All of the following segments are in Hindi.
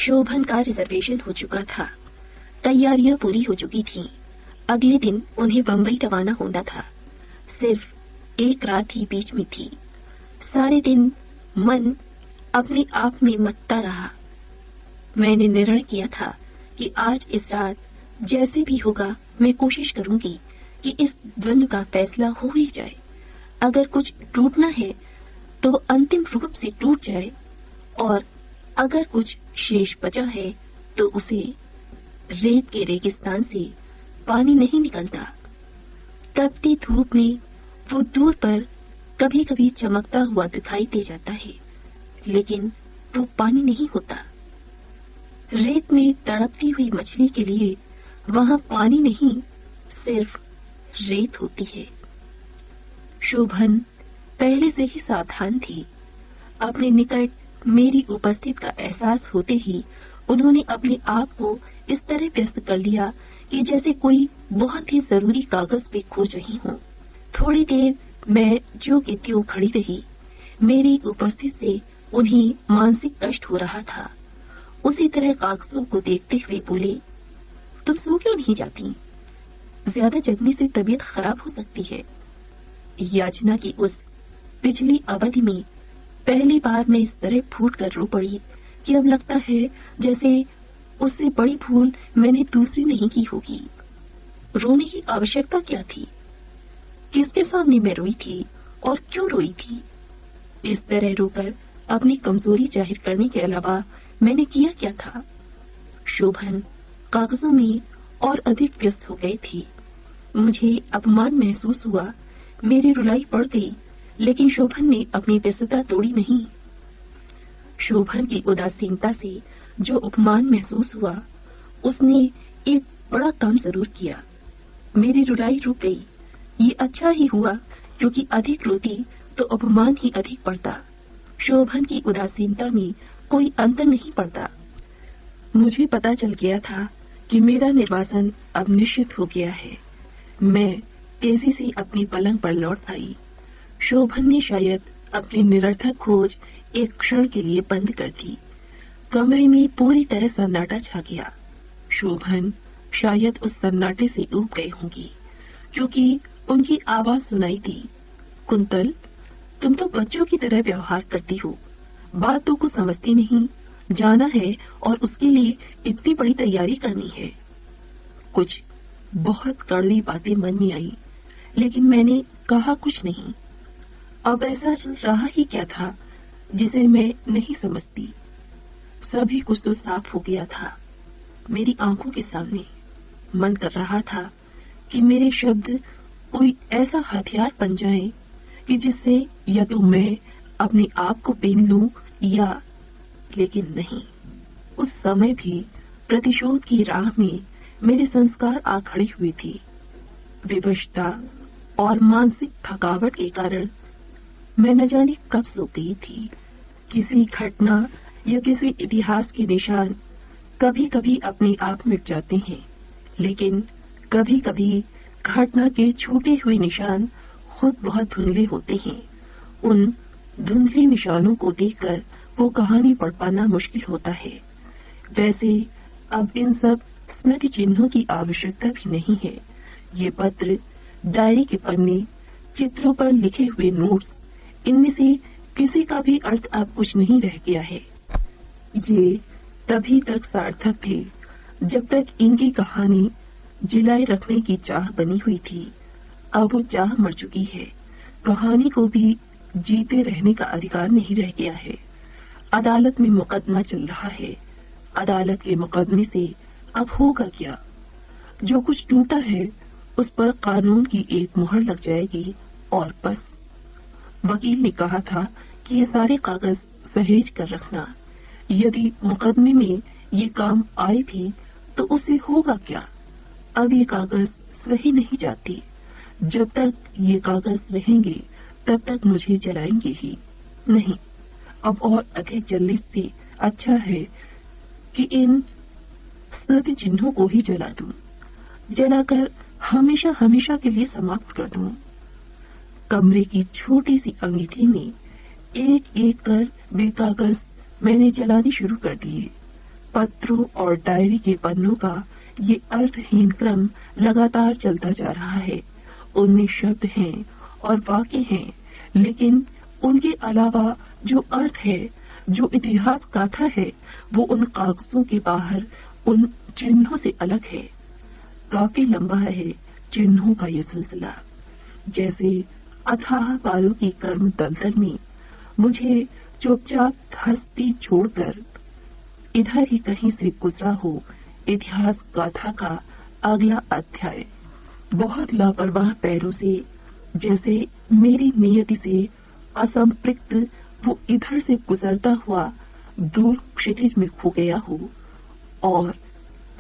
शोभन का रिजर्वेशन हो चुका था। तैयारियां पूरी हो चुकी थीं। अगले दिन उन्हें बम्बई रवाना होना था। सिर्फ एक रात ही बीच में थी। सारे दिन मन अपने आप में मत्ता रहा। मैंने निर्णय किया था कि आज इस रात जैसे भी होगा मैं कोशिश करूंगी कि इस द्वंद्व का फैसला हो ही जाए। अगर कुछ टूटना है तो अंतिम रूप से टूट जाए, और अगर कुछ शेष बचा है तो उसे रेत के रेगिस्तान से पानी नहीं निकलता। तपती धूप में वो दूर पर कभी कभी चमकता हुआ दिखाई दे जाता है, लेकिन वो पानी नहीं होता। रेत में तड़पती हुई मछली के लिए वहां पानी नहीं, सिर्फ रेत होती है। शोभन पहले से ही सावधान थी। अपने निकट मेरी उपस्थिति का एहसास होते ही उन्होंने अपने आप को इस तरह व्यस्त कर लिया कि जैसे कोई बहुत ही जरूरी कागज पे खोज रही हूँ। थोड़ी देर मैं ज्यों की त्यों खड़ी रही। मेरी उपस्थिति से उन्हें मानसिक कष्ट हो रहा था। उसी तरह कागजों को देखते हुए बोले, तुम सो क्यों नहीं जाती? ज्यादा जगने से तबीयत खराब हो सकती है। याचना की उस पिछली अवधि में पहली बार मैं इस तरह फूट कर रो पड़ी कि अब लगता है जैसे उससे बड़ी भूल मैंने दूसरी नहीं की होगी। रोने की आवश्यकता क्या थी? किसके सामने मैं रोई थी और क्यों रोई थी? इस तरह रोकर अपनी कमजोरी जाहिर करने के अलावा मैंने किया क्या था? शोभन कागजों में और अधिक व्यस्त हो गई थी। मुझे अपमान महसूस हुआ। मेरी रुलाई बढ़ गई, लेकिन शोभन ने अपनी व्यस्तता तोड़ी नहीं। शोभन की उदासीनता से जो अपमान महसूस हुआ, उसने एक बड़ा काम जरूर किया। मेरी रुलाई रुक गई। ये अच्छा ही हुआ, क्योंकि अधिक रोती तो अपमान ही अधिक पड़ता। शोभन की उदासीनता में कोई अंतर नहीं पड़ता। मुझे पता चल गया था कि मेरा निर्वासन अब निश्चित हो गया है। मैं तेजी से अपनी पलंग पर लौट आई। शोभन ने शायद अपनी निरर्थक खोज एक क्षण के लिए बंद कर दी। कमरे में पूरी तरह सन्नाटा छा गया। शोभन शायद उस सन्नाटे से ऊब गए होंगी, क्योंकि उनकी आवाज सुनाई दी, कुंतल, तुम तो बच्चों की तरह व्यवहार करती हो। बातों को समझती नहीं। जाना है और उसके लिए इतनी बड़ी तैयारी करनी है। कुछ बहुत कड़वी बातें मन में आई, लेकिन मैंने कहा कुछ नहीं। अब ऐसा रहा ही क्या था जिसे मैं नहीं समझती? सभी कुछ तो साफ हो गया था मेरी आंखों के सामने। मन कर रहा था कि मेरे शब्द कोई ऐसा हथियार बन जाएं कि जिससे या तो मैं अपने आप को पीन लूं, या लेकिन नहीं। उस समय भी प्रतिशोध की राह में मेरे संस्कार आ खड़ी हुई थी। विवशता और मानसिक थकावट के कारण मैं न जाने कब सो गई थी। किसी घटना या किसी इतिहास के निशान कभी कभी अपने आप मिट जाते हैं, लेकिन कभी कभी घटना के छूटे हुए निशान खुद बहुत धुंधले होते हैं। उन धुंधले निशानों को देखकर वो कहानी पढ़ पाना मुश्किल होता है। वैसे अब इन सब स्मृति चिन्हों की आवश्यकता भी नहीं है। ये पत्र, डायरी के पन्ने, चित्रों पर लिखे हुए नोट्स, इनमें से किसी का भी अर्थ अब कुछ नहीं रह गया है। ये तभी तक सार्थक थे जब तक इनकी कहानी जिलाए रखने की चाह बनी हुई थी। अब वो चाह मर चुकी है। कहानी को भी जीते रहने का अधिकार नहीं रह गया है। अदालत में मुकदमा चल रहा है। अदालत के मुकदमे से अब होगा क्या? जो कुछ टूटा है उस पर कानून की एक मुहर लग जाएगी और बस। वकील ने कहा था कि ये सारे कागज सहेज कर रखना। यदि मुकदमे में ये काम आए भी तो उसे होगा क्या? अब ये कागज सही नहीं जाती। जब तक ये कागज रहेंगे तब तक मुझे जलाएंगे ही। नहीं, अब और अधिक जलने से अच्छा है कि इन स्मृति चिन्हों को ही जला दूं, जलाकर हमेशा हमेशा के लिए समाप्त कर दूं। कमरे की छोटी सी अंगीठी में एक एक कर वे कागज मैंने जलाने शुरू कर दिए। पत्रों और डायरी के पन्नों का ये अर्थहीन क्रम लगातार चलता जा रहा है। उनमें शब्द हैं और वाक्य हैं, लेकिन उनके अलावा जो अर्थ है, जो इतिहास गाथा है, वो उन कागजों के बाहर उन चिन्हों से अलग है। काफी लंबा है चिन्हों का ये सिलसिला। जैसे अथाह बालों की कर्म दलदल में मुझे चुपचाप धंसती छोड़कर इधर ही कहीं से गुजरा हो इतिहास गाथा का अगला अध्याय। बहुत लापरवाह पैरों से, जैसे मेरी नियति से असंपृक्त, वो इधर से गुजरता हुआ दूर क्षितिज में खो गया हो और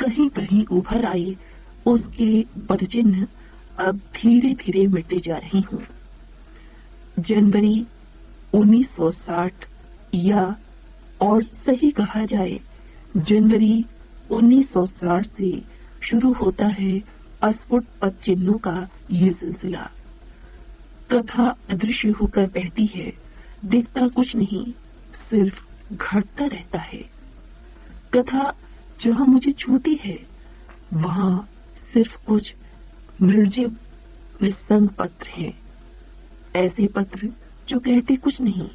कहीं कहीं उभर आए उसके पदचिन्ह अब धीरे धीरे मिटते जा रही हूँ। जनवरी 1960, या और सही कहा जाए जनवरी 1960 से शुरू होता है अस्फुट पद चिन्हों का ये सिलसिला। कथा अदृश्य होकर बहती है, दिखता कुछ नहीं, सिर्फ घटता रहता है। कथा जहाँ मुझे छूती है वहां सिर्फ कुछ निर्जीव निस्संग पत्र हैं, ऐसे पत्र जो कहते कुछ नहीं।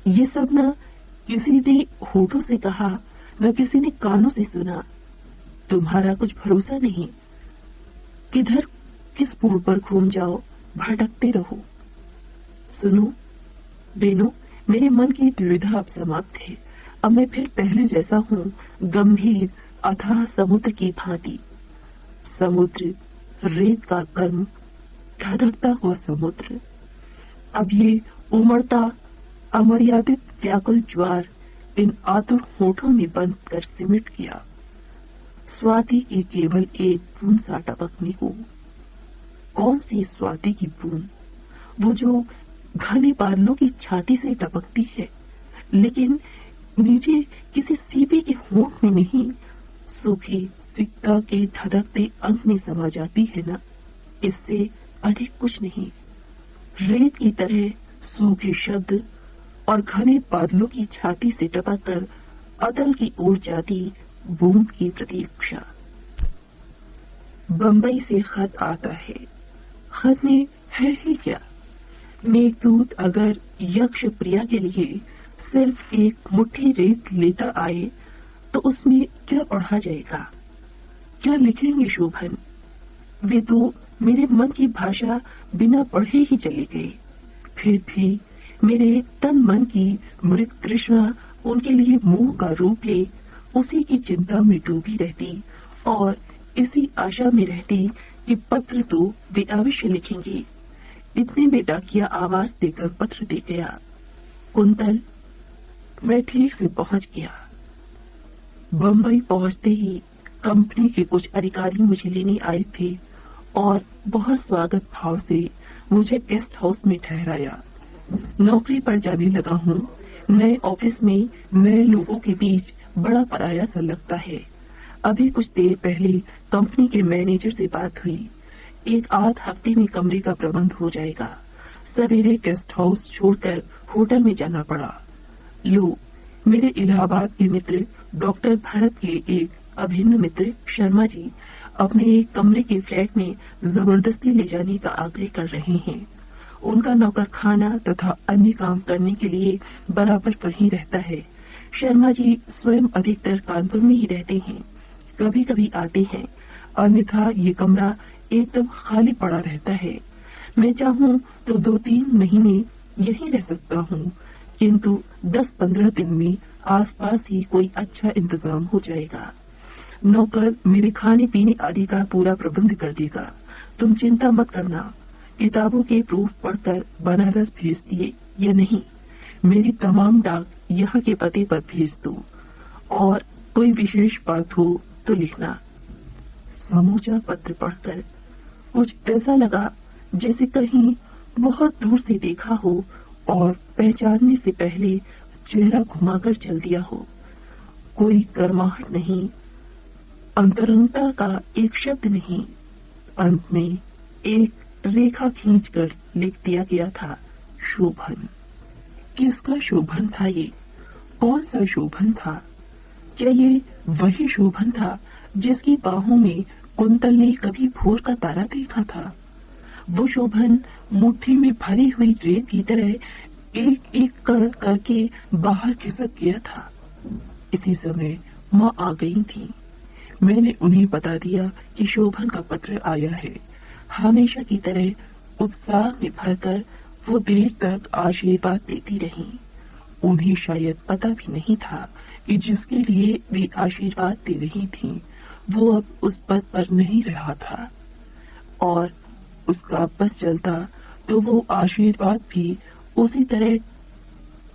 ये सब न किसी ने होठों से कहा, न किसी ने कानों से सुना। तुम्हारा कुछ भरोसा नहीं, किधर किस मोड़ पर घूम जाओ, भटकते रहो। सुनो बेनो, मेरे मन की दुविधा अब समाप्त है। अब मैं फिर पहले जैसा हूँ, गंभीर अथाह समुद्र की भांति। समुद्र, रेत का कर्म, धधकता हुआ समुद्र। अब ये उमड़ता अमर्यादित व्याकुल ज्वार इन आतुर होठों में बंद कर सिमट गया, स्वाति की केवल एक बूंद सा टपकने को। कौन सी स्वाति की बूंद? वो जो घने बादलों की छाती से टपकती है, लेकिन नीचे किसी सीपी के होंठ में नहीं, सूखी सिकता के धधकते अंग में समा जाती है ना। इससे अधिक कुछ नहीं। रेत की तरह सूखे शब्द और घने बादलों की छाती से टपककर अतल की ओर जाती बूंद की प्रतीक्षा। बंबई से खत आता है। खत में है ही क्या? मेघदूत अगर यक्ष प्रिया के लिए सिर्फ एक मुट्ठी रेत लेता आए तो उसमें क्या पढ़ा जाएगा? क्या लिखेंगे शोभन? वे तो मेरे मन की भाषा बिना पढ़े ही चले गए। फिर भी मेरे तन मन की मृत तृष्णा उनके लिए मोह का रूप ले उसी की चिंता में डूबी रहती और इसी आशा में रहती कि पत्र तो वे अवश्य लिखेंगे। इतने में डाकिया आवाज देकर पत्र दे गया। कुंतल, मैं ठीक से पहुंच गया। बंबई पहुंचते ही कंपनी के कुछ अधिकारी मुझे लेने आए थे और बहुत स्वागत भाव से मुझे गेस्ट हाउस में ठहराया। नौकरी पर जाने लगा हूँ। नए ऑफिस में नए लोगों के बीच बड़ा पराया सा लगता है। अभी कुछ देर पहले कंपनी के मैनेजर से बात हुई। एक आध हफ्ते में कमरे का प्रबंध हो जाएगा। सवेरे गेस्ट हाउस छोड़कर होटल में जाना पड़ा। लो, मेरे इलाहाबाद के मित्र डॉक्टर भरत के एक अभिन्न मित्र शर्मा जी अपने एक कमरे के फ्लैट में जबरदस्ती ले जाने का आग्रह कर रहे हैं। उनका नौकर खाना तथा अन्य काम करने के लिए बराबर वहीं रहता है। शर्मा जी स्वयं अधिकतर कानपुर में ही रहते हैं, कभी कभी आते हैं, अन्यथा ये कमरा एकदम खाली पड़ा रहता है। मैं चाहूँ तो 2-3 महीने यहीं रह सकता हूँ, किंतु 10-15 दिन में आसपास ही कोई अच्छा इंतजाम हो जाएगा। नौकर मेरे खाने पीने आदि का पूरा प्रबंध कर देगा। तुम चिंता मत करना। किताबों के प्रूफ पढ़कर बनारस भेज दिए या नहीं, मेरी तमाम डाक यहाँ के पते पर भेज दो और कोई विशेष बात हो तो लिखना। समूचा पत्र पढ़कर कुछ ऐसा लगा जैसे कहीं बहुत दूर से देखा हो और पहचानने से पहले चेहरा घुमाकर चल दिया हो। कोई गर्माहट नहीं, अंतरंगता का एक शब्द नहीं। अंत में एक रेखा खींचकर लिख दिया गया था, शोभन। किसका शोभन था ये? कौन सा शोभन था? क्या ये वही शोभन था जिसकी बाहों में कुंतल ने कभी भोर का तारा देखा था? वो शोभन मुट्ठी में भरी हुई रेत की तरह एक एक कण करके बाहर खिसक गया था। इसी समय माँ आ गई थी। मैंने उन्हें बता दिया कि शोभन का पत्र आया है। हमेशा की तरह उत्साह में भरकर वो देर तक आशीर्वाद देती रहीं। उन्हें शायद पता भी नहीं था कि जिसके लिए वे आशीर्वाद दे रही थीं, वो अब उस पद पर नहीं रहा था, और उसका बस चलता तो वो आशीर्वाद भी उसी तरह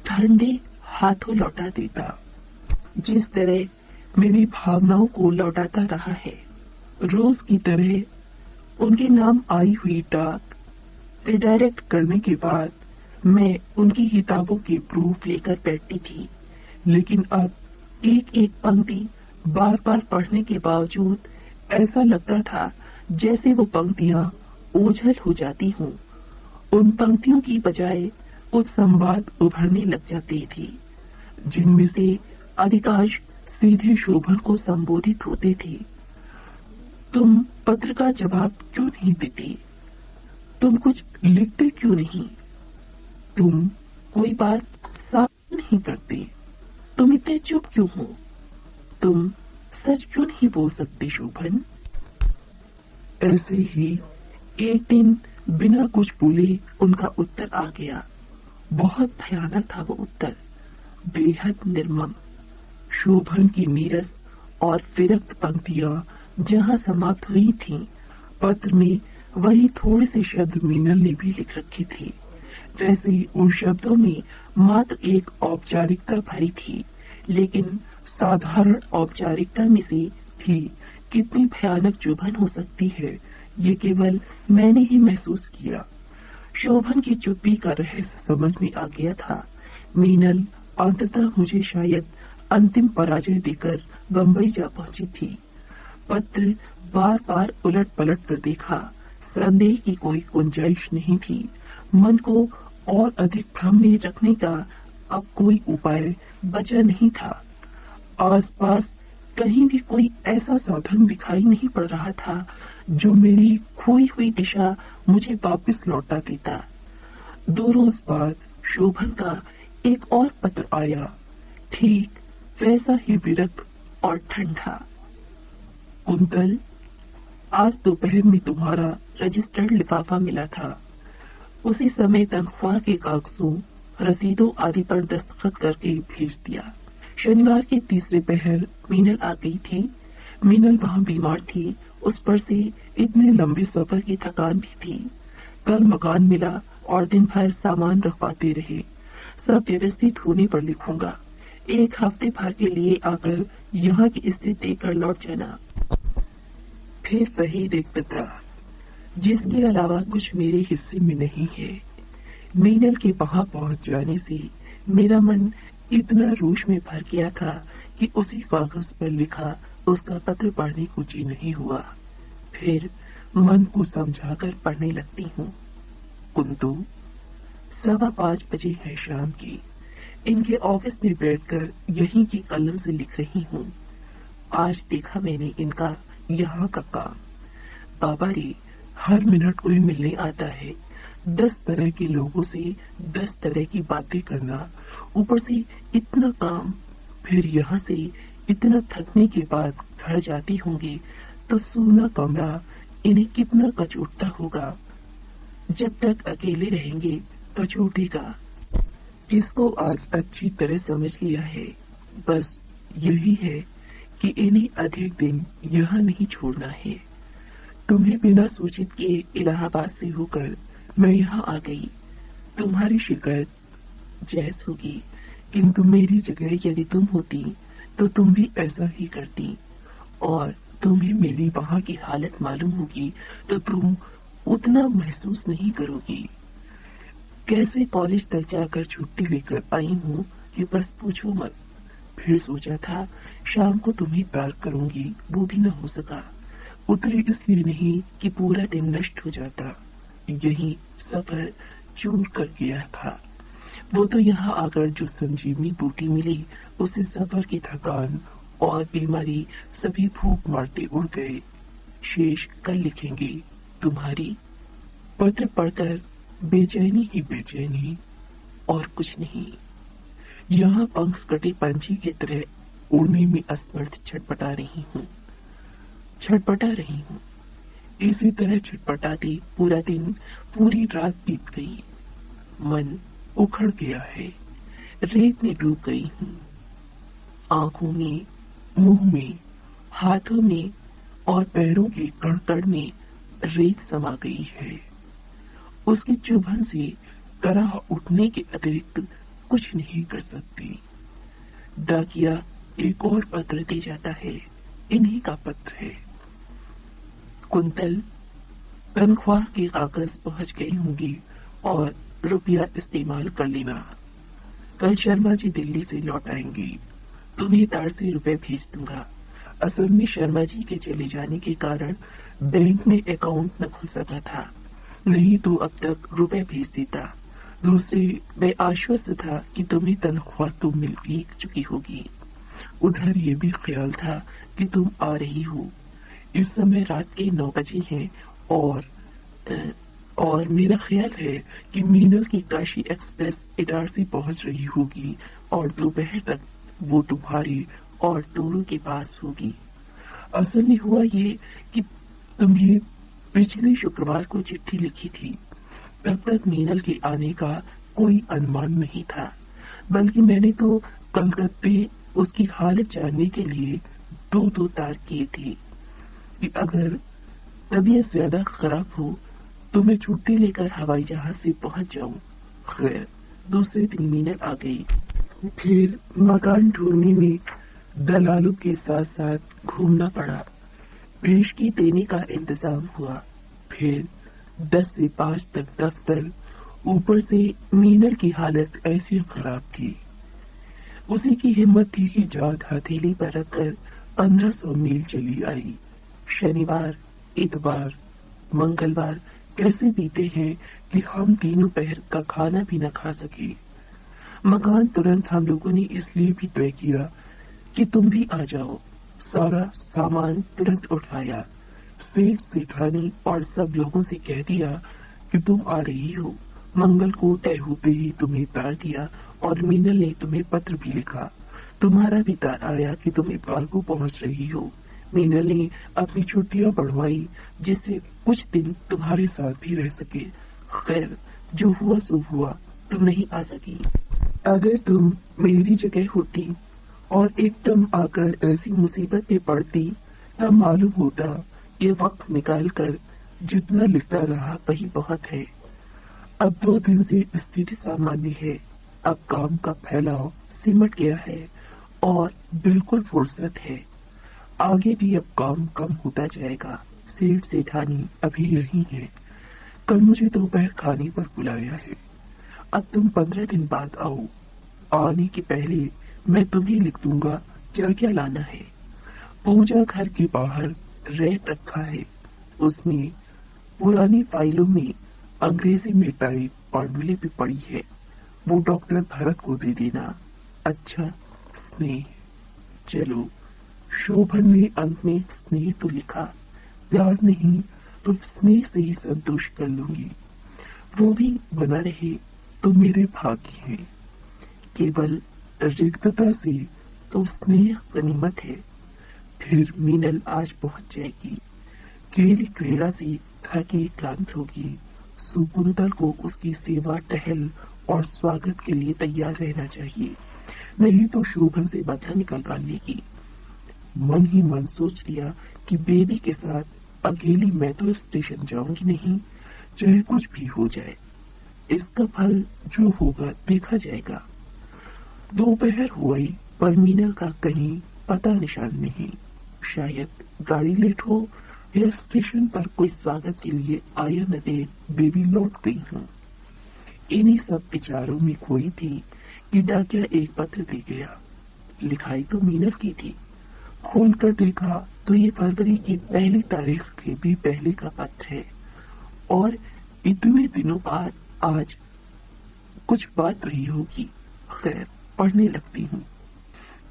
ठंडे हाथों लौटा देता जिस तरह मेरी भावनाओं को लौटाता रहा है। रोज की तरह उनके नाम आई हुई डाक रिडायरेक्ट करने के बाद मैं उनकी किताबों की प्रूफ लेकर बैठती थी, लेकिन अब एक एक पंक्ति बार बार पढ़ने के बावजूद ऐसा लगता था जैसे वो पंक्तियां ओझल हो जाती हों। उन पंक्तियों की बजाय कुछ संवाद उभरने लग जाते थे, जिनमें से अधिकांश सीधे शोभन को संबोधित होते थे। तुम पत्र का जवाब क्यों नहीं देते? तुम कुछ लिखते क्यों नहीं? तुम कोई बात साफ नहीं करते? तुम इतने चुप क्यों हो? तुम सच क्यों नहीं बोल सकते शोभन? ऐसे ही एक दिन बिना कुछ बोले उनका उत्तर आ गया। बहुत भयानक था वो उत्तर, बेहद निर्मम। शोभन की नीरस और विरक्त पंक्तियां जहां समाप्त हुई थीं, पत्र में वही थोड़े से शब्द मीनल ने भी लिख रखे थे। वैसे ही उन शब्दों में मात्र एक औपचारिकता भरी थी, लेकिन साधारण औपचारिकता में से भी कितनी भयानक चुभन हो सकती है, ये केवल मैंने ही महसूस किया। शोभन की चुप्पी का रहस्य समझ में आ गया था। मीनल अंततः मुझे शायद अंतिम पराजय देकर बंबई जा पहुंची थी। पत्र बार बार उलट पलट कर देखा, संदेह की कोई गुंजाइश नहीं थी। मन को और अधिक भ्रम में रखने का अब कोई उपाय बचा नहीं था। आसपास कहीं भी कोई ऐसा साधन दिखाई नहीं पड़ रहा था जो मेरी खोई हुई दिशा मुझे वापस लौटा देता। 2 रोज बाद शोभन का एक और पत्र आया, ठीक वैसा ही विरक्त और ठंडा। कुंतल, आज दोपहर में तुम्हारा रजिस्टर्ड लिफाफा मिला था। उसी समय तनख्वाह के कागजों, रसीदों आदि पर दस्तखत करके भेज दिया। शनिवार के तीसरे पहर मीनल आ गई थी। मीनल वहाँ बीमार थी, उस पर से इतने लंबे सफर की थकान भी थी। कल मकान मिला और दिन भर सामान रखवाते रहे। सब व्यवस्थित होने पर लिखूंगा। 1 हफ्ते भर के लिए आकर यहाँ की स्थिति देखकर लौट जाना। फिर वही रिक्तता, जिसके अलावा कुछ मेरे हिस्से में नहीं है। मीनल के वहां पहुंच जाने से मेरा मन इतना रोष में भर गया था कि उसी कागज पर लिखा उसका पत्र पढ़ने को जी नहीं हुआ। फिर मन को समझाकर पढ़ने लगती हूँ। कुंतु 5:15 बजे है शाम की। इनके ऑफिस में बैठकर यहीं की कलम से लिख रही हूँ। आज देखा मैंने इनका यहाँ का काम। बाबा रे, हर मिनट कोई मिलने आता है। 10 तरह के लोगों से 10 तरह की बातें करना, ऊपर से इतना काम। फिर यहाँ से इतना थकने के बाद घर जाती होंगी तो सूना कमरा इन्हें कितना कचोटता होगा। जब तक अकेले रहेंगे तो छूटेगा। इसको आज अच्छी तरह समझ लिया है। बस यही है कि इन्हें अधिक दिन यहाँ नहीं छोड़ना है। तुम्हें बिना सूचित किए इलाहाबाद से होकर मैं यहाँ आ गई। तुम्हारी शिकायत जायज होगी, किंतु मेरी जगह यदि तुम होती तो तुम भी ऐसा ही करती, और तुम्हें मेरी वहाँ की हालत मालूम होगी तो तुम उतना महसूस नहीं करोगी। कैसे कॉलेज तक जाकर छुट्टी लेकर आई हूँ कि बस पूछो मत। फिर सोचा था शाम को तुम्हें तार करूंगी, वो भी न हो सका। उतरे इसलिए नहीं कि पूरा दिन नष्ट हो जाता। यही सफर चूर कर गया था। वो तो यहाँ आकर जो संजीवनी बूटी मिली, उसे सफर की थकान और बीमारी सभी भूख मारते उड़ गए। शेष कल लिखेंगे। तुम्हारी। पत्र पढ़कर बेचैनी ही बेचैनी और कुछ नहीं। यहाँ पंख कटे पंछी की तरह उड़ने में असमर्थ छटपटा रही हूँ। इसी तरह छटपटाती पूरा दिन पूरी रात बीत गई। मन उखड़ गया है, रेत में डूब गई हूँ। आंखों में, मुंह में, हाथों में और पैरों के कड़कड़ में रेत समा गई है। उसकी चुभन से कराह उठने के अतिरिक्त कुछ नहीं कर सकती। डाकिया एक और पत्र दे जाता है। इन्हीं का पत्र है। कुंतल, तनख्वाह के कागज पहुंच गई होंगी और रुपया इस्तेमाल कर लेना। कल शर्मा जी दिल्ली से लौट आएंगे। तुम्हें तार से रुपए भेज दूंगा। असल में शर्मा जी के चले जाने के कारण बैंक में अकाउंट न खुल सका था, नहीं तो अब तक रुपए भेज देता। दूसरे, मैं आश्वस्त था कि तुम्हें तनख्वाह तो मिल भी चुकी होगी। उधर ये भी ख्याल था कि तुम आ रही हो। इस समय रात के 9 बजे हैं और मेरा ख्याल है कि मीनल की काशी एक्सप्रेस इटारसी पहुंच रही होगी और दोपहर तक वो तुम्हारी और तोरू के पास होगी। असल में हुआ ये कि तुम्हें पिछले शुक्रवार को चिट्ठी लिखी थी। तब तक मीनल के आने का कोई अनुमान नहीं था, बल्कि मैंने तो कलकत्ते उसकी हालत जानने के लिए दो तार किए थे कि अगर तबीयत ज्यादा खराब हो तो मैं छुट्टी लेकर हवाई जहाज से पहुंच जाऊं। खैर, दूसरे दिन मीनल आ गई। फिर मकान ढूंढने में दलालों के साथ साथ घूमना पड़ा। पेशगी देने का इंतजाम हुआ। फिर 10 से 5 तक दफ्तर। ऊपर से मीनल की हालत ऐसी खराब थी। उसी की हिम्मत थी कि जात हथेली पर रखकर 1500 मील चली आई। शनिवार, इतवार, मंगलवार कैसे बीते हैं कि हम तीनों पहर का खाना भी न खा सके। मकान तुरंत हम लोगों ने इसलिए भी तय किया कि तुम भी आ जाओ। सारा सामान तुरंत उठवाया। सेठ सेठानी और सब लोगों से कह दिया कि तुम आ रही हो। मंगल को तय होते ही तुम्हें तार दिया और मीनल ने तुम्हें पत्र भी लिखा। तुम्हारा भी तार आया कि तुम इतवार को पहुंच रही हो। मीनल ने अपनी छुट्टियां बढ़वाई जिससे कुछ दिन तुम्हारे साथ भी रह सके। खैर, जो हुआ सो हुआ, तुम नहीं आ सकी। अगर तुम मेरी जगह होती और एकदम आकर ऐसी मुसीबत में पड़ती, तब मालूम होता ये वक्त निकाल कर जितना लिखता रहा वही बहुत है। अब 2 दिन से स्थिति सामान्य है। अब काम का फैलाव सिमट गया है और बिल्कुल फुर्सत है। आगे भी अब काम कम होता जाएगा। सेठ सेठानी अभी यही है। कल मुझे दोपहर खाने पर बुलाया है। अब तुम 15 दिन बाद आओ। आने के पहले मैं तुम्हें लिख दूंगा क्या क्या लाना है। पूजा घर के बाहर रैक रखा है। उसमें पुरानी फाइलों में अंग्रेजी में टाइप फॉर्मूले भी पड़ी है। वो डॉक्टर भरत को दे देना। अच्छा, स्नेह। चलो, शोभन ने अंत में स्नेह तो लिखा। प्यार नहीं तो स्नेह से ही संतोष कर लूंगी। वो भी बना रहे तो मेरे भाग्य है। केवल रिक्तता से तो स्नेह गनीमत है। फिर मीनल आज पहुंच जाएगी। खेल क्रीड़ा से थकी क्लांत होगी। सुकुंतल को उसकी सेवा, टहल और स्वागत के लिए तैयार रहना चाहिए, नहीं तो शोभन से बदला निकलवा लेगी। मन ही मन सोच लिया कि बेबी के साथ अकेली मैं तो स्टेशन जाऊंगी नहीं, चाहे कुछ भी हो जाए। इसका फल जो होगा देखा जाएगा। दोपहर हुई पर मीनल का कहीं पता निशान नहीं। शायद गाड़ी लेट हो या स्टेशन पर कोई स्वागत के लिए आया न दे बेबी लौट गई हूँ। इन्हीं सब विचारों में खोई थी कि डाकिया एक पत्र दे गया। लिखाई तो मीनल की थी। खोलकर देखा तो ये फरवरी की 1 तारीख के भी पहले का पत्र है और इतने दिनों बाद आज कुछ बात रही होगी। खैर, पढ़ने लगती हूँ।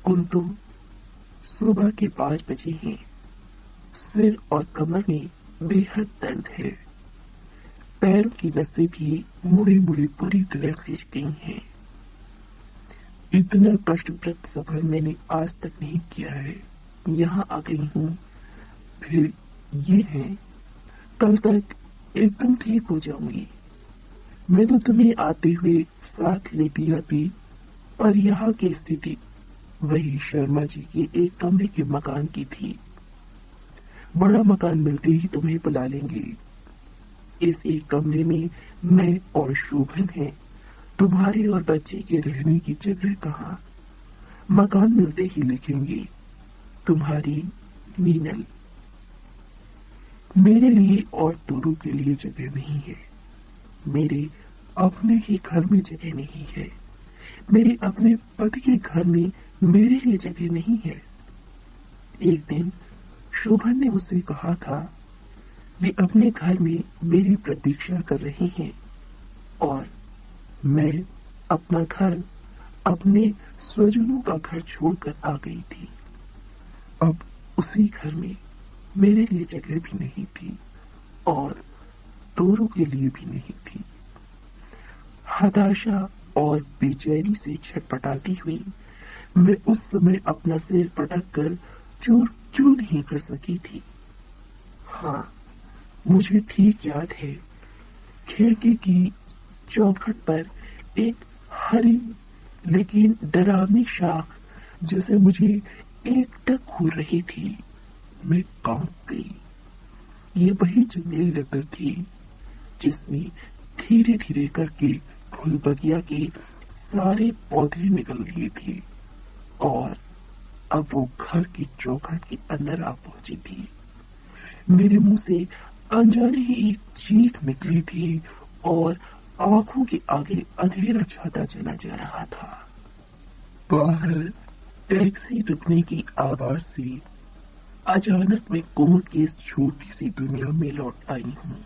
कुंतु, सुबह के 5 बजे हैं। सिर और कमर में बेहद दर्द है। पैरों की नसें भी मुड़े मुड़े पूरी तरह खिंच गई हैं। इतना कष्टप्रद सफर मैंने आज तक नहीं किया है। यहाँ आ गई हूँ, फिर ये है। कल तक एकदम ठीक हो जाऊंगी। मैं तो तुम्हें आते हुए साथ लेती आती, पर यहाँ की स्थिति वही शर्मा जी के एक कमरे के मकान की थी। बड़ा मकान मिलते ही तुम्हें बुला लेंगे। इस एक कमरे में मैं और शोभन है। तुम्हारे और बच्चे के रहने की जगह कहाँ? मकान मिलते ही लिखेंगे, तुम्हारी मीनल। मेरे लिए और तोरू के लिए जगह नहीं है। मेरे अपने ही घर में जगह नहीं है। मेरे अपने पति के घर में मेरे लिए जगह नहीं है। एक दिन शोभन ने मुझसे कहा था, वे अपने घर में मेरी प्रतीक्षा कर रहे हैं और मैं अपना घर, अपने स्वजनों का घर छोड़कर आ गई थी। अब उसी घर में मेरे लिए जगह भी नहीं थी और तोरू के लिए भी नहीं थी। हताशा और बेचैनी से छटपटाती हुई मैं उस समय अपना सिर पटक कर चूर क्यों नहीं कर सकी थी। हाँ, मुझे ठीक याद है, खिड़की की चौखट पर एक हरी लेकिन डरावनी शाख जैसे मुझे एकटक घूर रही थी। मैं कांप गई। ये वही जंगली लतर थी जिसमें धीरे धीरे करके फूल बगिया के सारे पौधे निकल लिए थे और अब वो घर की चौखट के अंदर आ पहुंची थी। मेरे मुंह से अनजाने ही एक चीख निकली थी और आंखों के आगे अंधेरा छाता चला जा रहा था। बाहर टैक्सी रुकने की आवाज से अचानक मैं कुमुद की इस छोटी सी दुनिया में लौट आई हूँ।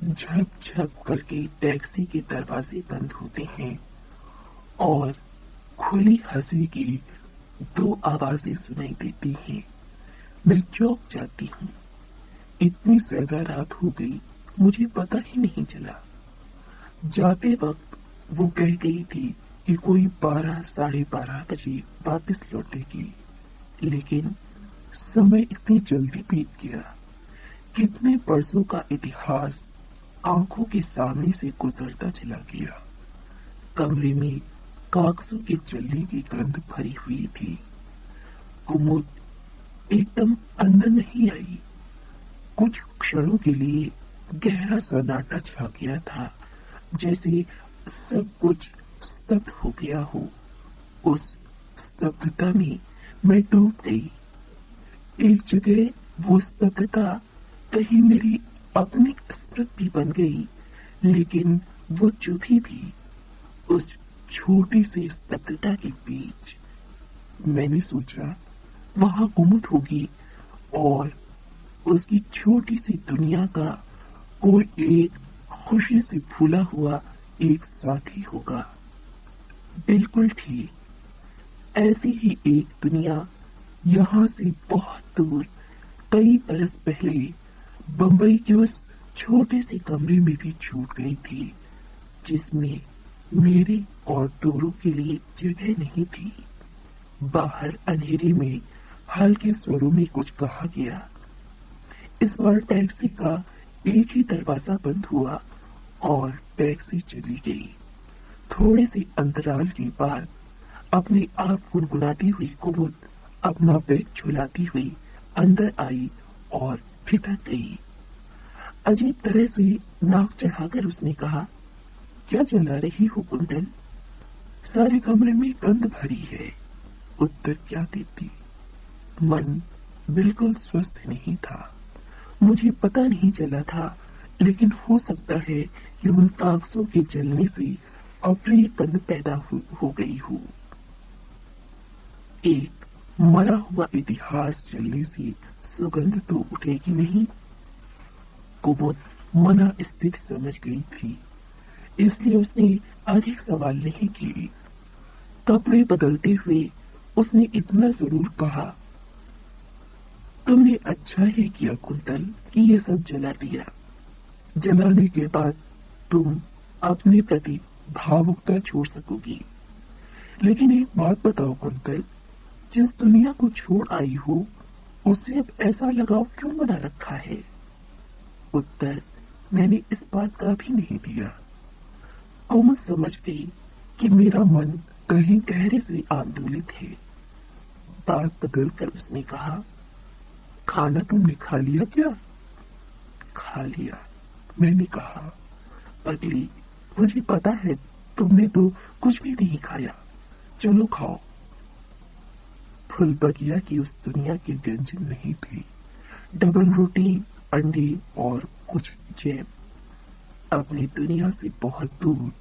झप झप करके टैक्सी के दरवाजे बंद होते हैं और खुली हंसी की 2 आवाजें सुनाई देती हैं। मैं चौंक जाती हूँ। इतनी ज्यादा रात हो गई, मुझे पता ही नहीं चला। जाते वक्त वो कह गई थी कि कोई 12 साढ़े 12 बजे वापस लौटेगी, लेकिन समय इतनी जल्दी बीत गया। कितने बरसों का इतिहास आंखों के सामने से गुजरता चला गया। कमरे में कागजों के जलने की गंध भरी हुई थी। कुमुद एकदम अंदर नहीं आई। कुछ क्षणों के लिए गहरा सन्नाटा छा गया था, जैसे सब कुछ स्तब्ध हो गया हो। उस स्तब्धता में मैं डूब गई। एक जगह वो स्तब्धता कहीं मेरी अपनी स्मृति भी बन गई, लेकिन वो चुभी भी उस छोटी सी स्तब्धता के बीच। मैंने सोचा वहां कुमुद होगी और उसकी छोटी सी दुनिया का कोई एक खुशी से फूला हुआ एक साथी होगा। बिल्कुल ठीक, ऐसी ही एक दुनिया यहाँ से बहुत दूर कई बरस पहले बंबई के उस छोटे से कमरे में भी छूट गई थी, जिसमें मेरे और तोरू के लिए जगह नहीं थी। बाहर अंधेरे में हल्के स्वरों में कुछ कहा गया। इस बार टैक्सी का एक ही दरवाजा बंद हुआ और टैक्सी चली गई। थोड़े से अंतराल के बाद अपने आप गुनगुनाती हुई कुमुद अपना बैग झुलाती हुई अंदर आई और ठिठक गई। अजीब तरह से नाक चढ़ाकर उसने कहा, क्या जला रही हो कुंदन? सारे कमरे में गंध भरी है। उत्तर क्या देती? मन बिल्कुल स्वस्थ नहीं था। मुझे पता नहीं चला था, लेकिन हो सकता है कि उन कागजों के जलने से अप्रिय गंध पैदा हो गई हो। एक मरा हुआ इतिहास जलने से सुगंध तो उठेगी नहीं। कुमुद मना स्थिति समझ गई थी, इसलिए उसने अधिक सवाल नहीं किए। कपड़े बदलते हुए उसने इतना जरूर कहा, तुमने अच्छा ही किया कुंतल कि ये सब जला दिया। जलाने के बाद तुम अपने प्रति भावुकता छोड़ सकोगी। लेकिन एक बात बताओ कुंतल, जिस दुनिया को छोड़ आई हो उससे अब ऐसा लगाव क्यों बना रखा है? उत्तर मैंने इस बात का भी नहीं दिया। कोमल समझ गई कि मेरा मन कहीं गहरे से आंदोलित है। बात बदल कर उसने कहा, खाना तुमने खा लिया क्या? खा लिया, मैंने कहा। पगली, मुझे पता है तुमने तो कुछ भी नहीं खाया, चलो खाओ। फुल बगिया की उस दुनिया के व्यंजन नहीं थे। डबल रोटी, अंडे और कुछ जैम। अपनी दुनिया से बहुत दूर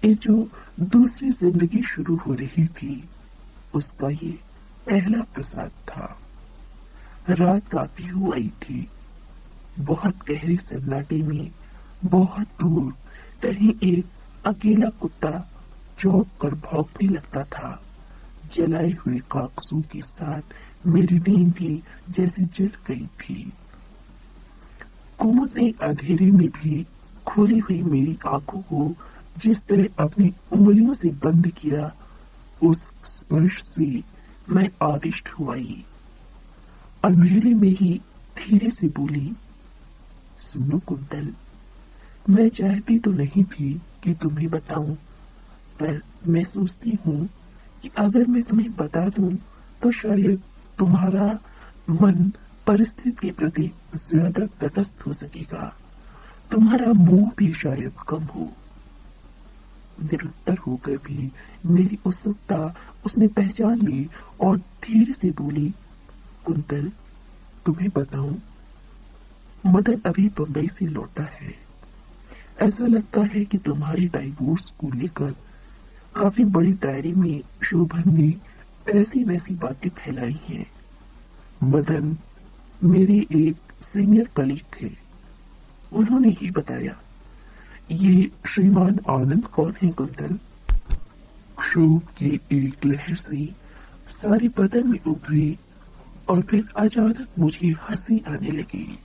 ये जो दूसरी जिंदगी शुरू हो रही थी, उसका ये पहला प्रसाद था। रात काफी हो आई थी। बहुत गहरे सन्नाटे में बहुत दूर कहीं एक अकेला कुत्ता चौंक कर भौंकने लगता था। जलाए हुए काकसों के साथ मेरी नींद भी जैसे जल गई थी। कुमुद ने अंधेरे में भी खोली हुई मेरी आंखों को जिस तरह अपनी उंगलियों से बंद किया, उस स्पर्श से मैं आविष्ट हुई। अंधेरे में ही धीरे से बोली, सुनो कुंतल, मैं चाहती तो नहीं थी कि तुम्हें बताऊं, पर मैं सोचती हूँ कि अगर मैं तुम्हें बता दूं तो शायद तुम्हारा मन परिस्थिति के प्रति ज्यादा तटस्थ हो सकेगा, तुम्हारा मोह भी शायद कम हो। निरुत्तर होकर भी मेरी उत्सुकता उसने पहचान ली और धीरे से बोली, कुंतल, तुम्हें बताऊं, मदन अभी बंबई से लौटा है। ऐसा लगता है कि तुम्हारे डाइवोर्स को लेकर काफी बड़ी दायरे में शोभन ने ऐसी वैसी बातें फैलाई हैं। मदन मेरे एक सीनियर कलीग थे, उन्होंने ही बताया। ये श्रीमान आनंद कौन है कुंतल? क्षोभ की एक लहर से सारे बदन में उभरी और फिर अचानक मुझे हंसी आने लगी।